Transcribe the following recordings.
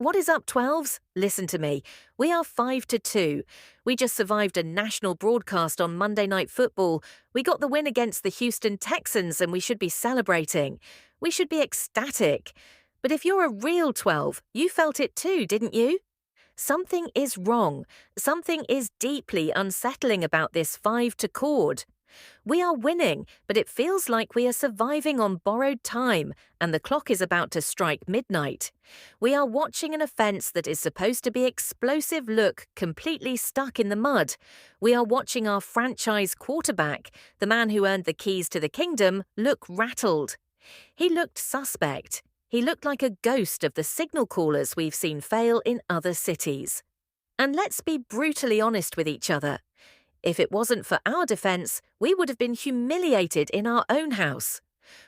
What is up, 12s? Listen to me. We are 5-2. We just survived a national broadcast on Monday Night Football. We got the win against the Houston Texans and we should be celebrating. We should be ecstatic. But if you're a real 12, you felt it too, didn't you? Something is wrong. Something is deeply unsettling about this 5-2 chord. We are winning, but it feels like we are surviving on borrowed time, and the clock is about to strike midnight. We are watching an offense that is supposed to be explosive look completely stuck in the mud. We are watching our franchise quarterback, the man who earned the keys to the kingdom, look rattled. He looked suspect. He looked like a ghost of the signal callers we've seen fail in other cities. And let's be brutally honest with each other. If it wasn't for our defense, we would have been humiliated in our own house.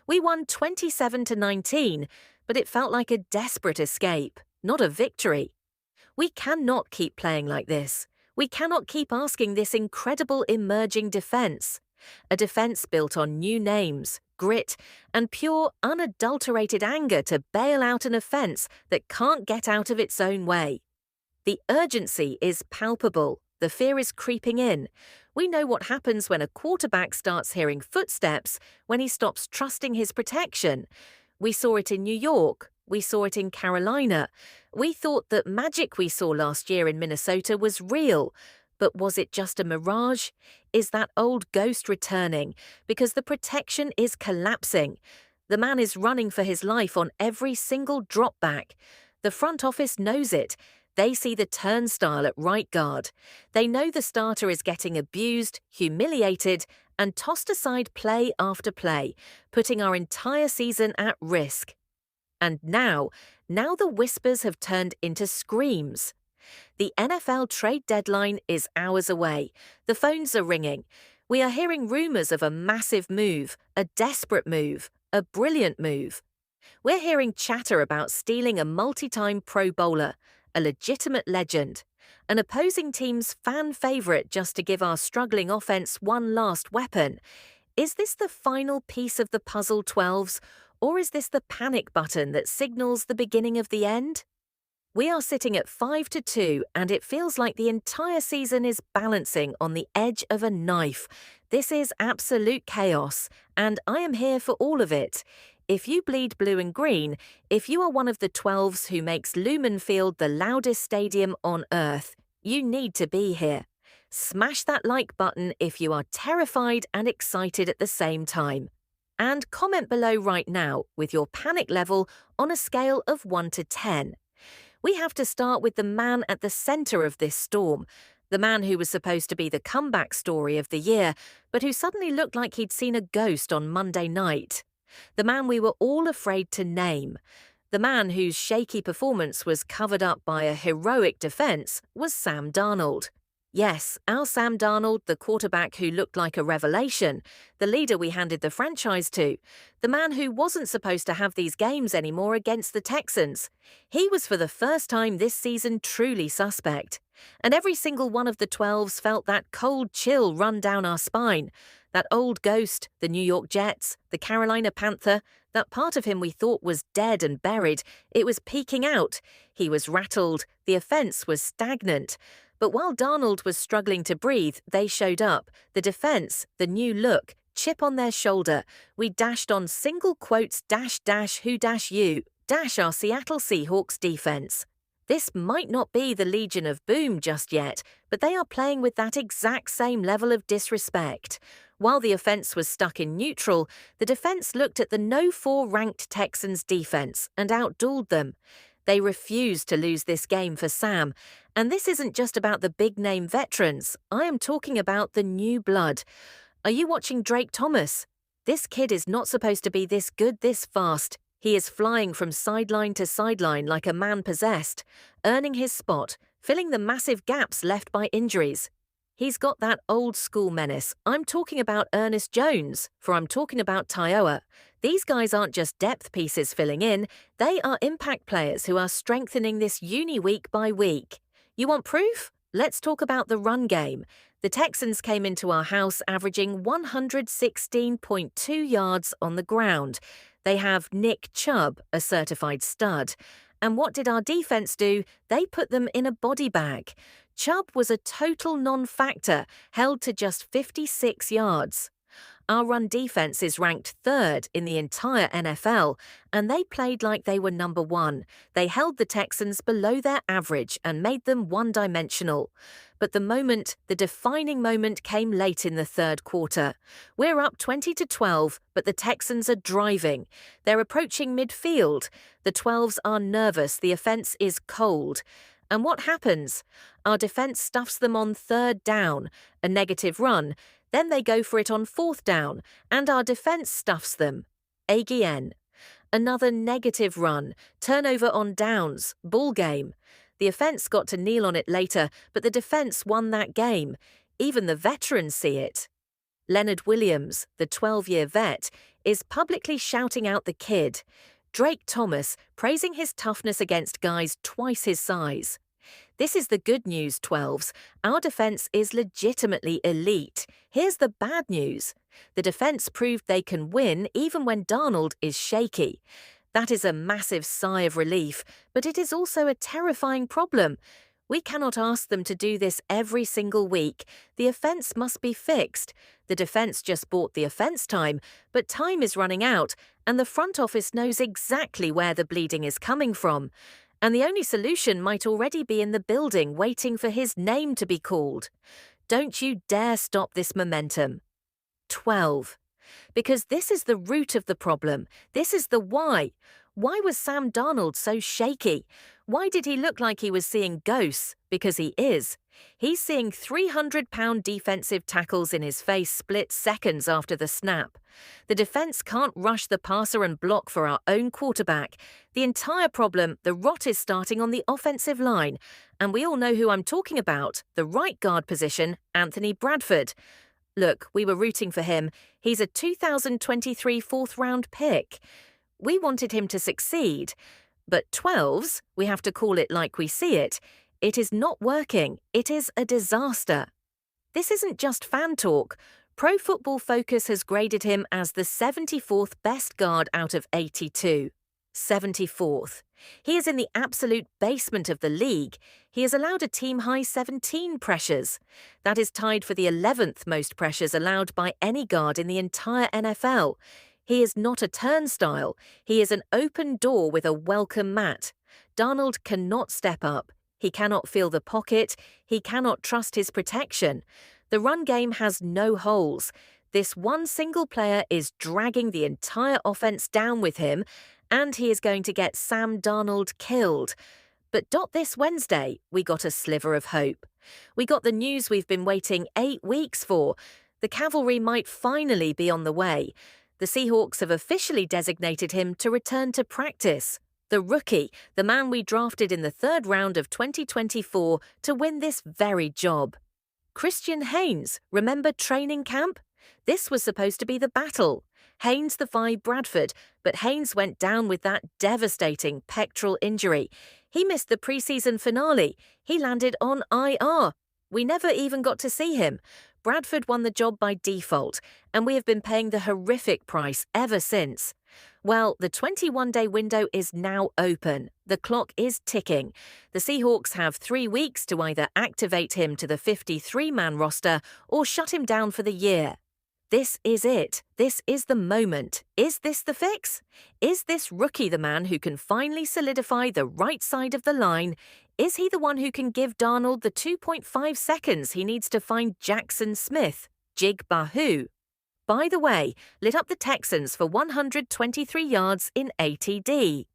We won 27-19, but it felt like a desperate escape, not a victory. We cannot keep playing like this. We cannot keep asking this incredible emerging defense. A defense built on new names, grit, and pure, unadulterated anger to bail out an offense that can't get out of its own way. The urgency is palpable. The fear is creeping in. We know what happens when a quarterback starts hearing footsteps, when he stops trusting his protection. We saw it in New York. We saw it in Carolina. We thought that magic we saw last year in Minnesota was real. But was it just a mirage? Is that old ghost returning? Because the protection is collapsing. The man is running for his life on every single drop back. The front office knows it. They see the turnstile at right guard. They know the starter is getting abused, humiliated, and tossed aside play after play, putting our entire season at risk. And now the whispers have turned into screams. The NFL trade deadline is hours away. The phones are ringing. We are hearing rumors of a massive move, a desperate move, a brilliant move. We're hearing chatter about stealing a multi-time Pro Bowler, a legitimate legend, an opposing team's fan favorite just to give our struggling offense one last weapon. Is this the final piece of the puzzle, 12s, or is this the panic button that signals the beginning of the end? We are sitting at 5-2, and it feels like the entire season is balancing on the edge of a knife. This is absolute chaos, and I am here for all of it. If you bleed blue and green, if you are one of the 12s who makes Lumen Field the loudest stadium on earth, you need to be here. Smash that like button if you are terrified and excited at the same time. And comment below right now with your panic level on a scale of 1 to 10. We have to start with the man at the center of this storm, the man who was supposed to be the comeback story of the year, but who suddenly looked like he'd seen a ghost on Monday night. The man we were all afraid to name. The man whose shaky performance was covered up by a heroic defense was Sam Darnold. Yes, our Sam Darnold, the quarterback who looked like a revelation, the leader we handed the franchise to, the man who wasn't supposed to have these games anymore against the Texans. He was for the first time this season truly suspect. And every single one of the 12s felt that cold chill run down our spine. That old ghost, the New York Jets, the Carolina Panther, that part of him we thought was dead and buried, it was peeking out. He was rattled. The offense was stagnant. But while Darnold was struggling to breathe, they showed up. The defense, the new look, chip on their shoulder. We dashed on single quotes -- who -you, - our Seattle Seahawks defense. This might not be the Legion of Boom just yet, but they are playing with that exact same level of disrespect. While the offense was stuck in neutral, the defense looked at the no-4 ranked Texans defense and outdueled them. They refused to lose this game for Sam. And this isn't just about the big-name veterans. I am talking about the new blood. Are you watching Drake Thomas? This kid is not supposed to be this good this fast. He is flying from sideline to sideline like a man possessed, earning his spot, filling the massive gaps left by injuries. He's got that old-school menace. I'm talking about Ernest Jones, for I'm talking about Tyoa. These guys aren't just depth pieces filling in, they are impact players who are strengthening this uni week by week. You want proof? Let's talk about the run game. The Texans came into our house averaging 116.2 yards on the ground. They have Nick Chubb, a certified stud. And what did our defense do? They put them in a body bag. Chubb was a total non-factor, held to just 56 yards. Our run defense is ranked third in the entire NFL, and they played like they were number one. They held the Texans below their average and made them one-dimensional. But the defining moment came late in the third quarter. We're up 20-12, but the Texans are driving. They're approaching midfield. The 12s are nervous. The offense is cold. And what happens? Our defense stuffs them on third down, a negative run. Then they go for it on fourth down, and our defense stuffs them. Again. Another negative run, turnover on downs, ball game. The offense got to kneel on it later, but the defense won that game. Even the veterans see it. Leonard Williams, the 12-year vet, is publicly shouting out the kid. Drake Thomas praising his toughness against guys twice his size. This is the good news, 12s. Our defense is legitimately elite. Here's the bad news. The defense proved they can win even when Darnold is shaky. That is a massive sigh of relief, but it is also a terrifying problem. We cannot ask them to do this every single week. The offense must be fixed. The defense just bought the offense time, but time is running out, and the front office knows exactly where the bleeding is coming from. And the only solution might already be in the building waiting for his name to be called. Don't you dare stop this momentum. 12. Because this is the root of the problem. This is the why. Why was Sam Darnold so shaky? Why did he look like he was seeing ghosts? Because he is. He's seeing 300-pound defensive tackles in his face split seconds after the snap. The defense can't rush the passer and block for our own quarterback. The entire problem, the rot is starting on the offensive line. And we all know who I'm talking about, the right guard position, Anthony Bradford. Look, we were rooting for him. He's a 2023 fourth-round pick. We wanted him to succeed. But 12s, we have to call it like we see it. It is not working. It is a disaster. This isn't just fan talk. Pro Football Focus has graded him as the 74th best guard out of 82. 74th. He is in the absolute basement of the league. He has allowed a team-high 17 pressures. That is tied for the 11th most pressures allowed by any guard in the entire NFL. He is not a turnstile. He is an open door with a welcome mat. Darnold cannot step up. He cannot feel the pocket. He cannot trust his protection. The run game has no holes. This one single player is dragging the entire offense down with him, and he is going to get Sam Darnold killed. But this Wednesday, we got a sliver of hope. We got the news we've been waiting 8 weeks for. The cavalry might finally be on the way. The Seahawks have officially designated him to return to practice. The rookie, the man we drafted in the third round of 2024 to win this very job. Christian Haynes, remember training camp? This was supposed to be the battle. Haynes defied Bradford, but Haynes went down with that devastating pectoral injury. He missed the preseason finale. He landed on IR. We never even got to see him. Bradford won the job by default, and we have been paying the horrific price ever since. Well, the 21-day window is now open. The clock is ticking. The Seahawks have 3 weeks to either activate him to the 53-man roster or shut him down for the year. This is it. This is the moment. Is this the fix? Is this rookie the man who can finally solidify the right side of the line? Is he the one who can give Darnold the 2.5 seconds he needs to find Jackson Smith, Jig Bahoo? By the way, lit up the Texans for 123 yards in ATD.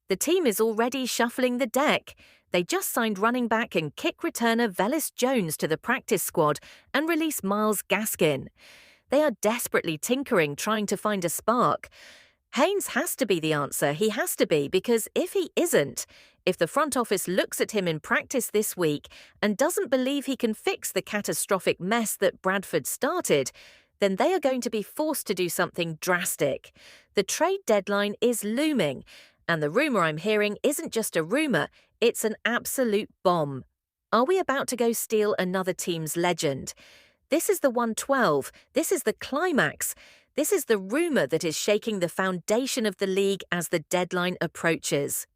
The team is already shuffling the deck. They just signed running back and kick returner Velus Jones to the practice squad and released Myles Gaskin. They are desperately tinkering, trying to find a spark. Haynes has to be the answer. He has to be, because if he isn't, if the front office looks at him in practice this week and doesn't believe he can fix the catastrophic mess that Bradford started, then they are going to be forced to do something drastic. The trade deadline is looming, and the rumor I'm hearing isn't just a rumor, it's an absolute bomb. Are we about to go steal another team's legend? This is the 112. This is the climax. This is the rumor that is shaking the foundation of the league as the deadline approaches.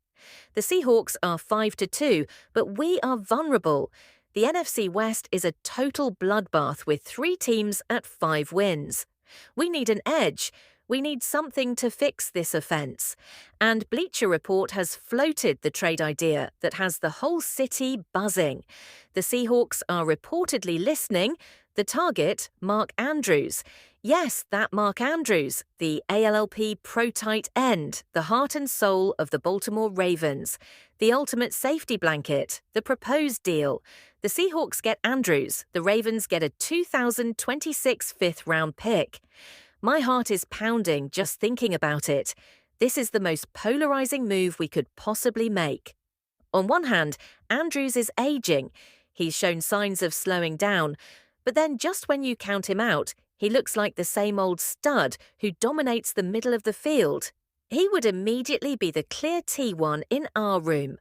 The Seahawks are 5-2, but we are vulnerable. The NFC West is a total bloodbath with 3 teams at 5 wins. We need an edge. We need something to fix this offense. And Bleacher Report has floated the trade idea that has the whole city buzzing. The Seahawks are reportedly listening. The target, Mark Andrews. Yes, that Mark Andrews, the ALLP pro tight end, the heart and soul of the Baltimore Ravens, the ultimate safety blanket, the proposed deal. The Seahawks get Andrews, the Ravens get a 2026 fifth-round pick. My heart is pounding just thinking about it. This is the most polarizing move we could possibly make. On one hand, Andrews is aging. He's shown signs of slowing down. But then just when you count him out, he looks like the same old stud who dominates the middle of the field. He would immediately be the clear T1 in our room.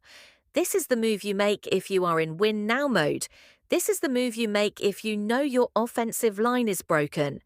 This is the move you make if you are in win now mode. This is the move you make if you know your offensive line is broken.